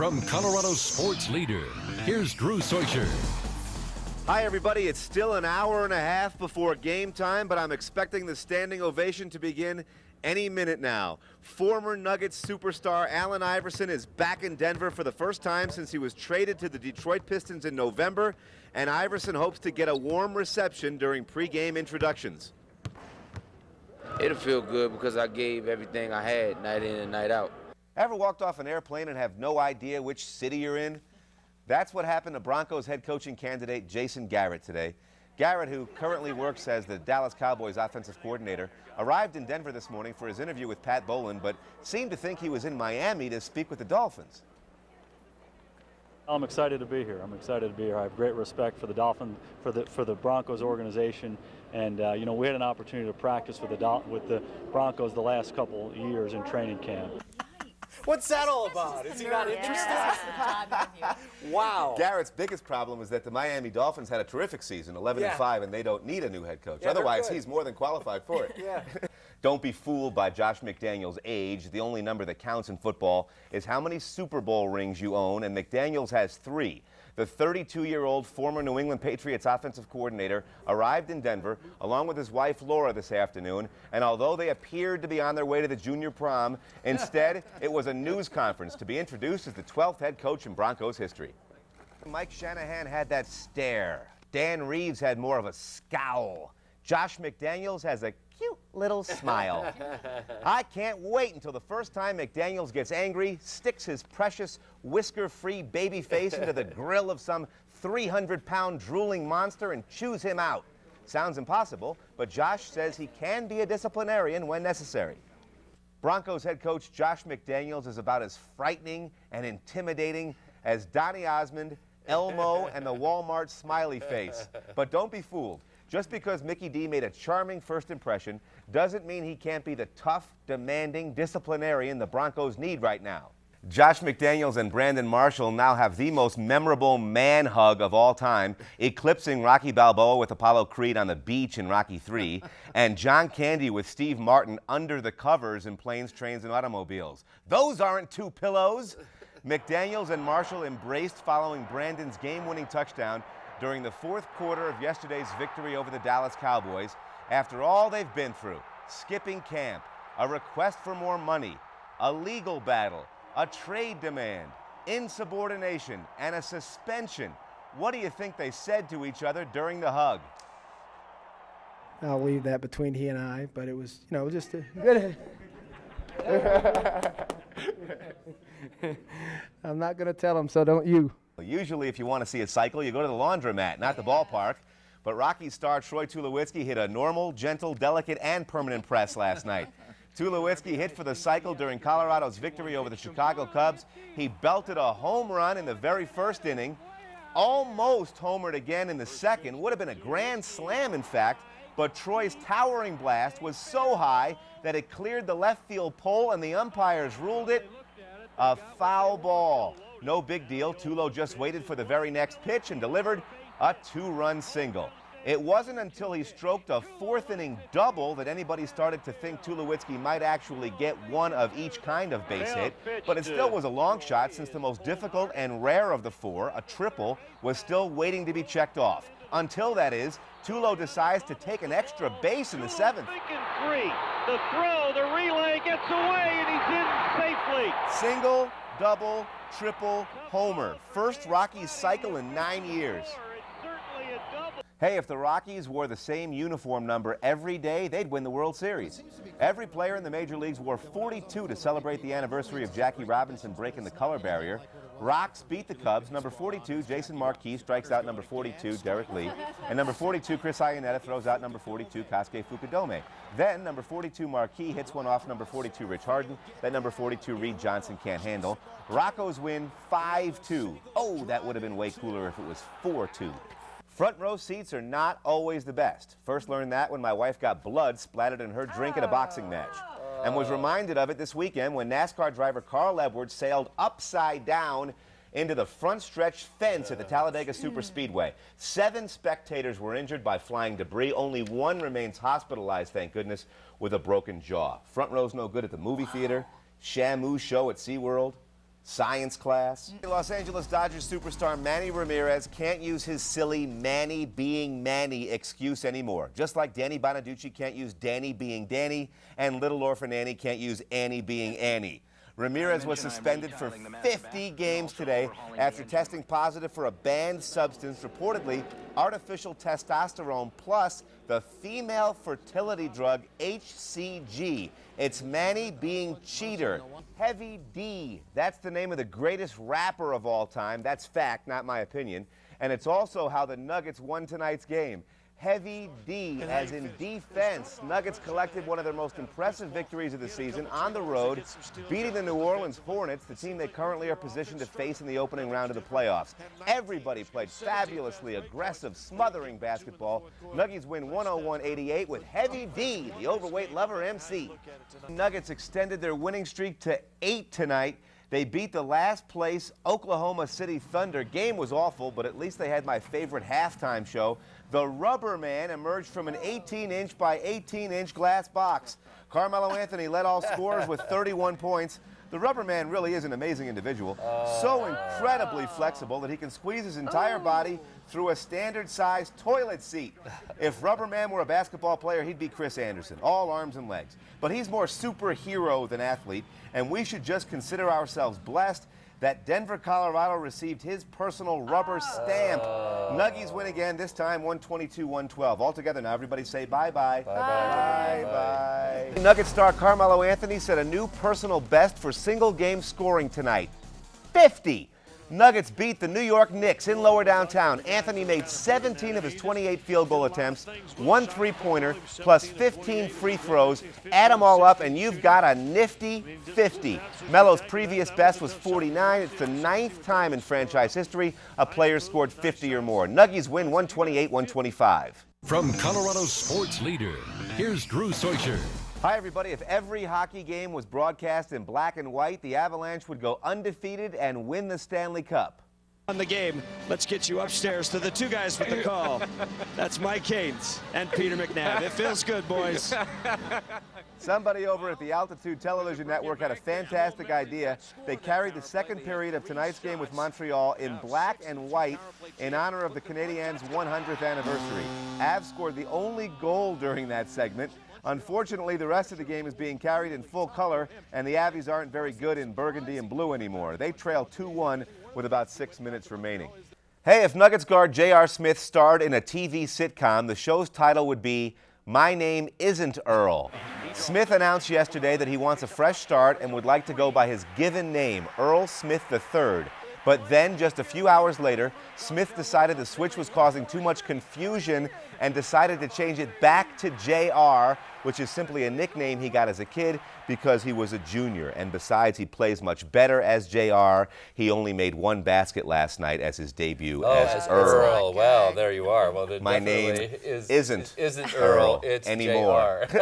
From Colorado's sports leader, here's Drew Soicher. Hi, everybody. It's still an hour and a half before game time, but I'm expecting the standing ovation to begin any minute now. Former Nuggets superstar Allen Iverson is back in Denver for the first time since he was traded to the Detroit Pistons in November, and Iverson hopes to get a warm reception during pregame introductions. It'll feel good because I gave everything I had night in and night out. Ever walked off an airplane and have no idea which city you're in? That's what happened to Broncos head coaching candidate Jason Garrett today. Garrett, who currently works as the Dallas Cowboys offensive coordinator, arrived in Denver this morning for his interview with Pat Bowlen, but seemed to think he was in Miami to speak with the Dolphins. I'm excited to be here. I have great respect for the Dolphins, for the Broncos organization, and we had an opportunity to practice with the Broncos the last couple years in training camp. What's that all about? Is he not interested? Wow. Garrett's biggest problem is that the Miami Dolphins had a terrific season, 11-5, and they don't need a new head coach. Otherwise, he's more than qualified for it. Don't be fooled by Josh McDaniels' age. The only number that counts in football is how many Super Bowl rings you own, and McDaniels has 3. The 32-year-old former New England Patriots offensive coordinator arrived in Denver along with his wife Laura this afternoon, and although they appeared to be on their way to the junior prom, instead it was a news conference to be introduced as the 12th head coach in Broncos history. Mike Shanahan had that stare. Dan Reeves had more of a scowl. Josh McDaniels has a cute little smile. I can't wait until the first time McDaniels gets angry, sticks his precious whisker-free baby face into the grill of some 300-pound drooling monster and chews him out. Sounds impossible, but Josh says he can be a disciplinarian when necessary. Broncos head coach Josh McDaniels is about as frightening and intimidating as Donny Osmond, Elmo, and the Walmart smiley face. But don't be fooled. Just because Mickey D made a charming first impression doesn't mean he can't be the tough, demanding disciplinarian the Broncos need right now. Josh McDaniels and Brandon Marshall now have the most memorable man hug of all time, eclipsing Rocky Balboa with Apollo Creed on the beach in Rocky III, and John Candy with Steve Martin under the covers in Planes, Trains, and Automobiles. Those aren't 2 pillows. McDaniels and Marshall embraced following Brandon's game-winning touchdown during the fourth quarter of yesterday's victory over the Dallas Cowboys. After all they've been through, skipping camp, a request for more money, a legal battle, a trade demand, insubordination, and a suspension, what do you think they said to each other during the hug? I'll leave that between he and I, but it was, just a good. I'm not going to tell him, so don't you. Usually, if you want to see a cycle, you go to the laundromat, not the ballpark. But Rockies star Troy Tulowitzki hit a normal, gentle, delicate, and permanent press last night. Tulowitzki hit for the cycle during Colorado's victory over the Chicago Cubs. He belted a home run in the very first inning, almost homered again in the second. Would have been a grand slam, in fact, but Troy's towering blast was so high that it cleared the left field pole, and the umpires ruled it a foul ball. No big deal. Tulo just waited for the very next pitch and delivered a 2-run single. It wasn't until he stroked a 4th-inning double that anybody started to think Tulowitzki might actually get one of each kind of base hit, but it still was a long shot since the most difficult and rare of the 4, a triple, was still waiting to be checked off. Until, that is, Tulo decides to take an extra base in the 7th. The throw, the relay gets away, and he's in safely. Single, double, triple, homer. First Rockies cycle in 9 years. Hey, if the Rockies wore the same uniform number every day, they'd win the World Series. Every player in the major leagues wore 42 to celebrate the anniversary of Jackie Robinson breaking the color barrier. Rocks beat the Cubs. Number 42, Jason Marquis, strikes out number 42, Derek Lee. And number 42, Chris Iannetta, throws out number 42, Kosuke Fukudome. Then number 42, Marquis, hits one off number 42, Rich Harden. That number 42, Reed Johnson, can't handle. Roccos win 5-2. Oh, that would have been way cooler if it was 4-2. Front row seats are not always the best. First learned that when my wife got blood splattered in her drink at a boxing match. And was reminded of it this weekend when NASCAR driver Carl Edwards sailed upside down into the front stretch fence at the Talladega Superspeedway. 7 spectators were injured by flying debris. Only 1 remains hospitalized, thank goodness, with a broken jaw. Front row's no good at the movie theater, Shamu show at SeaWorld. Science class. Los Angeles Dodgers superstar Manny Ramirez can't use his silly Manny being Manny excuse anymore. Just like Danny Bonaducci can't use Danny being Danny, and Little Orphan Annie can't use Annie being Annie. Ramirez was suspended for 50 games today after testing positive for a banned substance, reportedly artificial testosterone plus the female fertility drug HCG. It's Manny being cheater. Heavy D, that's the name of the greatest rapper of all time. That's fact, not my opinion. And it's also how the Nuggets won tonight's game. Heavy D, as in defense. Nuggets collected one of their most impressive victories of the season on the road, beating the New Orleans Hornets, the team they currently are positioned to face in the opening round of the playoffs. Everybody played fabulously aggressive, smothering basketball. Nuggies win 101-88 with Heavy D, the overweight lover MC. Nuggets extended their winning streak to 8 tonight. They beat the last place Oklahoma City Thunder. Game was awful, but at least they had my favorite halftime show. The Rubber Man emerged from an 18-inch by 18-inch glass box. Carmelo Anthony led all scorers with 31 points. The Rubber Man really is an amazing individual. So incredibly flexible that he can squeeze his entire body through a standard-sized toilet seat. If Rubber Man were a basketball player, he'd be Chris Anderson, all arms and legs. But he's more superhero than athlete, and we should just consider ourselves blessed that Denver, Colorado received his personal rubber stamp. Nuggies win again, this time 122-112. All together now, everybody say bye-bye. Bye-bye. Bye-bye. Nuggets star Carmelo Anthony set a new personal best for single-game scoring tonight. 50. Nuggets beat the New York Knicks in Lower Downtown. Anthony made 17 of his 28 field goal attempts, 1 3-pointer, plus 15 free throws. Add them all up, and you've got a nifty 50. Melo's previous best was 49. It's the 9th time in franchise history a player scored 50 or more. Nuggies win 128-125. From Colorado's sports leader, here's Drew Soicher. Hi, everybody. If every hockey game was broadcast in black and white, the Avalanche would go undefeated and win the Stanley Cup. On the game, let's get you upstairs to the two guys with the call. That's Mike Haynes and Peter McNabb. It feels good, boys. Somebody over at the Altitude Television Network had a fantastic idea. They carried the second period of tonight's game with Montreal in black and white in honor of the Canadiens' 100th anniversary. Avs scored the only goal during that segment. Unfortunately, the rest of the game is being carried in full color, and the Avies aren't very good in burgundy and blue anymore. They trail 2-1 with about 6 minutes remaining. Hey, if Nuggets guard J.R. Smith starred in a TV sitcom, the show's title would be My Name Isn't Earl. Smith announced yesterday that he wants a fresh start and would like to go by his given name, Earl Smith III. But then, just a few hours later, Smith decided the switch was causing too much confusion and decided to change it back to JR, which is simply a nickname he got as a kid because he was a junior. And besides, he plays much better as JR. He only made 1 basket last night as his debut as Earl. Oh, well, there you are. Well, my name isn't Earl, it's anymore. JR.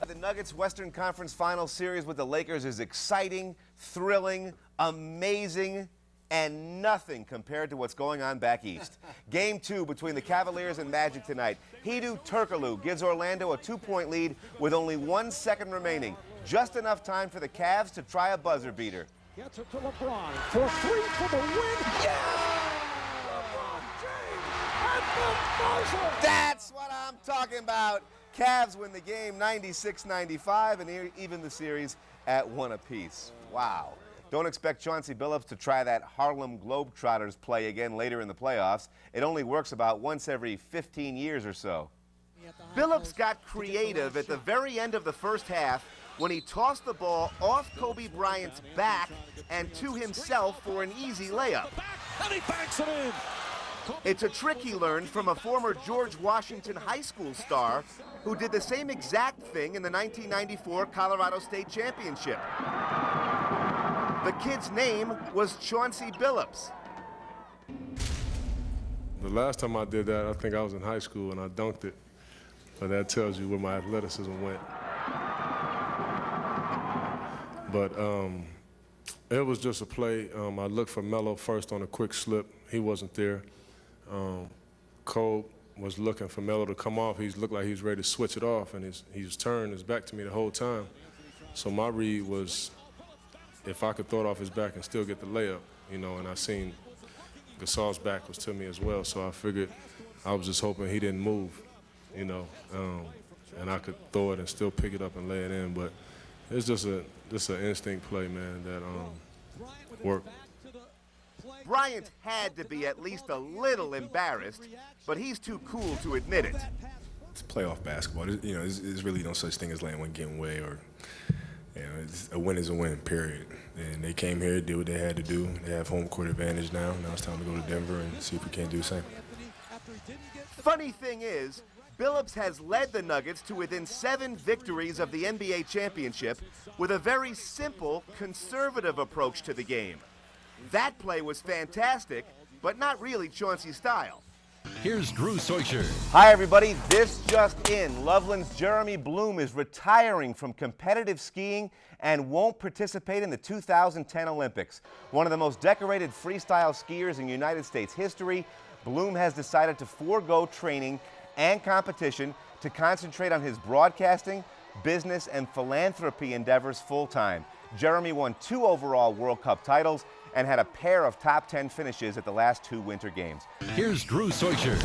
The Nuggets Western Conference Finals series with the Lakers is exciting, thrilling, amazing, and nothing compared to what's going on back east. Game 2 between the Cavaliers and Magic tonight. Hedo Turkoglu gives Orlando a 2-point lead with only 1 second remaining. Just enough time for the Cavs to try a buzzer beater. Gets it to LeBron for 3 for the win. Yeah! LeBron James at the buzzer. That's what I'm talking about. Cavs win the game 96-95 and even the series at 1 apiece. Wow. Don't expect Chauncey Billups to try that Harlem Globetrotters play again later in the playoffs. It only works about once every 15 years or so. Billups got creative at the very end of the first half when he tossed the ball off Kobe Bryant's back and to himself for an easy layup. And he banks it in. It's a trick he learned from a former George Washington High School star who did the same exact thing in the 1994 Colorado State Championship. The kid's name was Chauncey Billups. The last time I did that, I think I was in high school and I dunked it. But that tells you where my athleticism went. But it was just a play. I looked for Melo first on a quick slip. He wasn't there. Cole was looking for Melo to come off. He looked like he was ready to switch it off, and he was turned his back to me the whole time. So my read was if I could throw it off his back and still get the layup, you know, and I seen Gasol's back was to me as well, so I figured I was just hoping he didn't move, you know, and I could throw it and still pick it up and lay it in. But it's just an instinct play, man, that worked. Bryant had to be at least a little embarrassed, but he's too cool to admit it. It's playoff basketball. You know, there's really no such thing as letting one get away, or, you know, a win is a win, period. And they came here, did what they had to do. They have home court advantage now. Now it's time to go to Denver and see if we can't do the same. Funny thing is, Billups has led the Nuggets to within 7 victories of the NBA championship with a very simple, conservative approach to the game. That play was fantastic, but not really Chauncey's style. Here's Drew Soicher. Hi, everybody. This just in. Loveland's Jeremy Bloom is retiring from competitive skiing and won't participate in the 2010 Olympics. One of the most decorated freestyle skiers in United States history, Bloom has decided to forego training and competition to concentrate on his broadcasting, business, and philanthropy endeavors full-time. Jeremy won 2 overall World Cup titles and had a pair of top 10 finishes at the last 2 Winter Games. Here's Drew Soicher.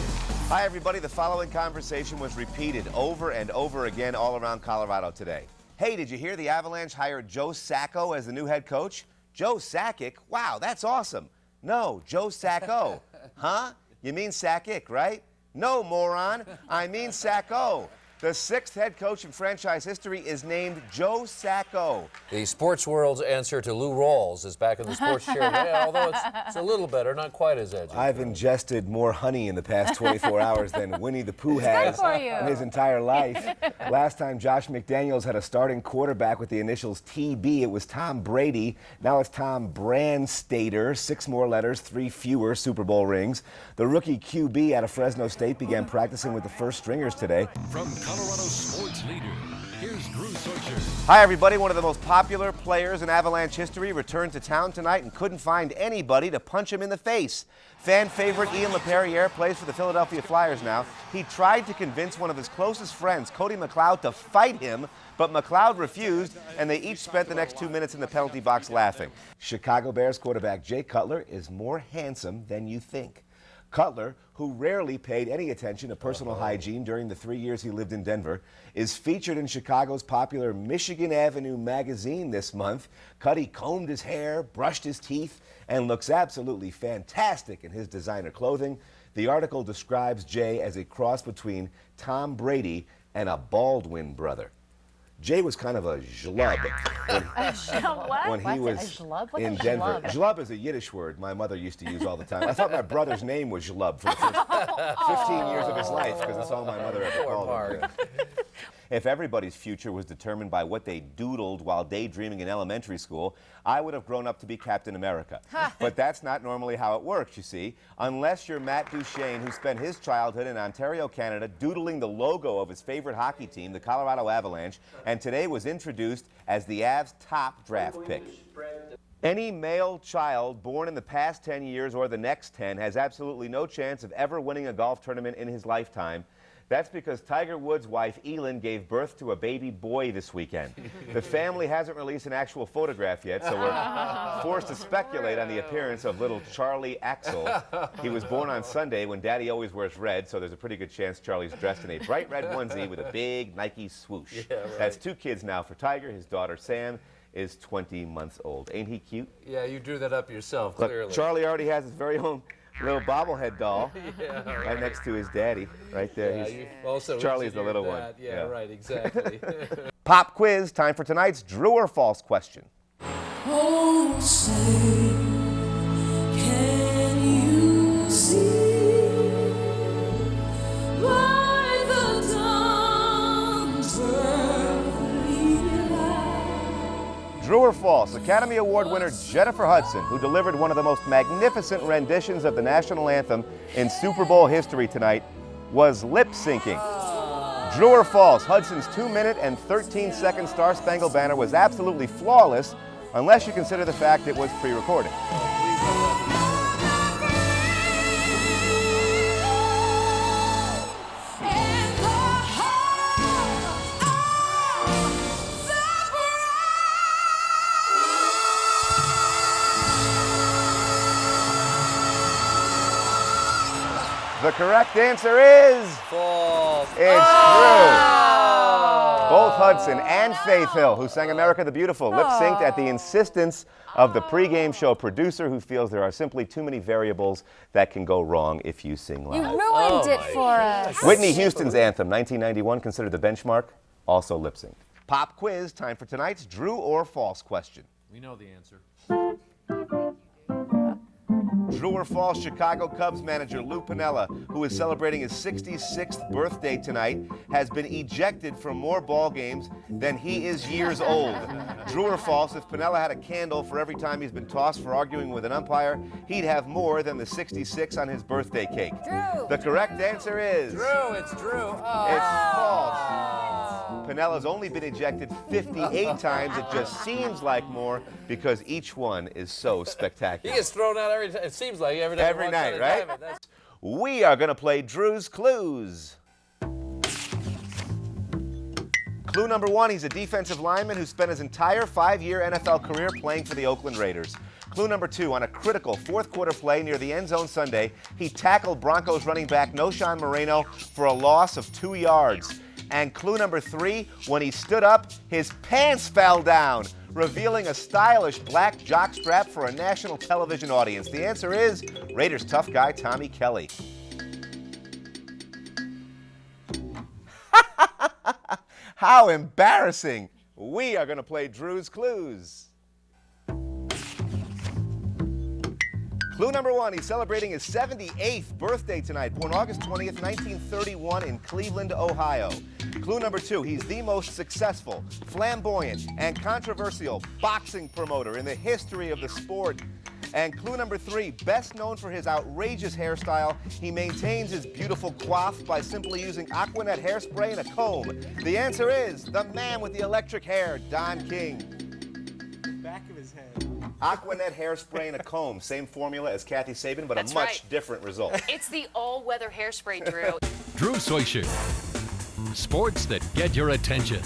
Hi, everybody. The following conversation was repeated over and over again all around Colorado today. Hey, did you hear the Avalanche hired Joe Sacco as the new head coach? Joe Sakic? Wow, that's awesome. No, Joe Sacco. Huh? You mean Sakic, right? No, moron. I mean Sacco. The 6th head coach in franchise history is named Joe Sacco. The sports world's answer to Lou Rawls is back in the sports chair. Yeah, although it's a little better, not quite as edgy. I've ingested more honey in the past 24 hours than Winnie the Pooh has in his entire life. Last time Josh McDaniels had a starting quarterback with the initials TB, it was Tom Brady. Now it's Tom Brandstater. 6 more letters, 3 fewer Super Bowl rings. The rookie QB out of Fresno State began practicing with the first stringers today. From Colorado sports leader, here's Drew Soicher. Hi, everybody. One of the most popular players in Avalanche history returned to town tonight and couldn't find anybody to punch him in the face. Fan favorite Ian LaPerriere plays for the Philadelphia Flyers now. He tried to convince one of his closest friends, Cody McLeod, to fight him, but McLeod refused, and they each spent the next 2 minutes in the penalty box laughing. Chicago Bears quarterback Jay Cutler is more handsome than you think. Cutler, who rarely paid any attention to personal hygiene during the 3 years he lived in Denver, is featured in Chicago's popular Michigan Avenue magazine this month. Cutty combed his hair, brushed his teeth, and looks absolutely fantastic in his designer clothing. The article describes Jay as a cross between Tom Brady and a Baldwin brother. Jay was kind of a zhlub when he was in Denver. Zhlub is a Yiddish word my mother used to use all the time. I thought my brother's name was Zhlub for the first 15 years of his life because it's all my mother ever called him. If everybody's future was determined by what they doodled while daydreaming in elementary school, I would have grown up to be Captain America. But that's not normally how it works, you see. Unless you're Matt Duchene, who spent his childhood in Ontario, Canada, doodling the logo of his favorite hockey team, the Colorado Avalanche, and today was introduced as the Avs' top draft pick. Any male child born in the past 10 years or the next 10 has absolutely no chance of ever winning a golf tournament in his lifetime. That's because Tiger Woods' wife, Elin, gave birth to a baby boy this weekend. The family hasn't released an actual photograph yet, so we're forced to speculate on the appearance of little Charlie Axel. He was born on Sunday when Daddy always wears red, so there's a pretty good chance Charlie's dressed in a bright red onesie with a big Nike swoosh. Yeah, right. That's 2 kids now for Tiger. His daughter, Sam, is 20 months old. Ain't he cute? Yeah, you drew that up yourself, Look, clearly. Charlie already has his very own little bobblehead doll right next to his daddy, right there. Yeah, Charlie's the little one. Yeah, right, exactly. Pop quiz, time for tonight's true or false question. Oh, say, can you see by the dawn's early light? True or false, Academy Award winner Jennifer Hudson, who delivered one of the most magnificent renditions of the national anthem in Super Bowl history tonight, was lip-syncing. True or false, Hudson's 2-minute and 13-second Star Spangled Banner was absolutely flawless, unless you consider the fact it was pre-recorded. The correct answer is false. It's true. Both Hudson and Faith Hill, who sang America the Beautiful, lip-synced at the insistence of the pregame show producer, who feels there are simply too many variables that can go wrong if you sing live. You ruined it for us. Whitney Houston's anthem, 1991, considered the benchmark, also lip-synced. Pop quiz, time for tonight's true or false question. We know the answer. True or false, Chicago Cubs manager Lou Piniella, who is celebrating his 66th birthday tonight, has been ejected from more ball games than he is years old. True or false, if Piniella had a candle for every time he's been tossed for arguing with an umpire, he'd have more than the 66 on his birthday cake. True. The correct answer is... True, it's true. It's false. Pinella's only been ejected 58 times. It just seems like more because each one is so spectacular. He gets thrown out every time. It seems like every time. Every night, right? We are going to play Drew's Clues. Clue number 1, he's a defensive lineman who spent his entire 5-year NFL career playing for the Oakland Raiders. Clue number 2, on a critical fourth-quarter play near the end zone Sunday, he tackled Broncos running back Noshan Moreno for a loss of 2 yards. And clue number 3, when he stood up, his pants fell down, revealing a stylish black jockstrap for a national television audience. The answer is Raiders tough guy Tommy Kelly. How embarrassing. We are going to play Drew's Clues. Clue number 1, he's celebrating his 78th birthday tonight, born August 20th, 1931 in Cleveland, Ohio. Clue number 2, he's the most successful, flamboyant, and controversial boxing promoter in the history of the sport. And clue number 3, best known for his outrageous hairstyle, he maintains his beautiful coif by simply using Aquanet hairspray and a comb. The answer is the man with the electric hair, Don King. Back of his head. Aquanet hairspray and a comb. Same formula as Kathy Sabin, but a much different result. It's the all-weather hairspray, Drew. Drew Soicher. Sports that get your attention.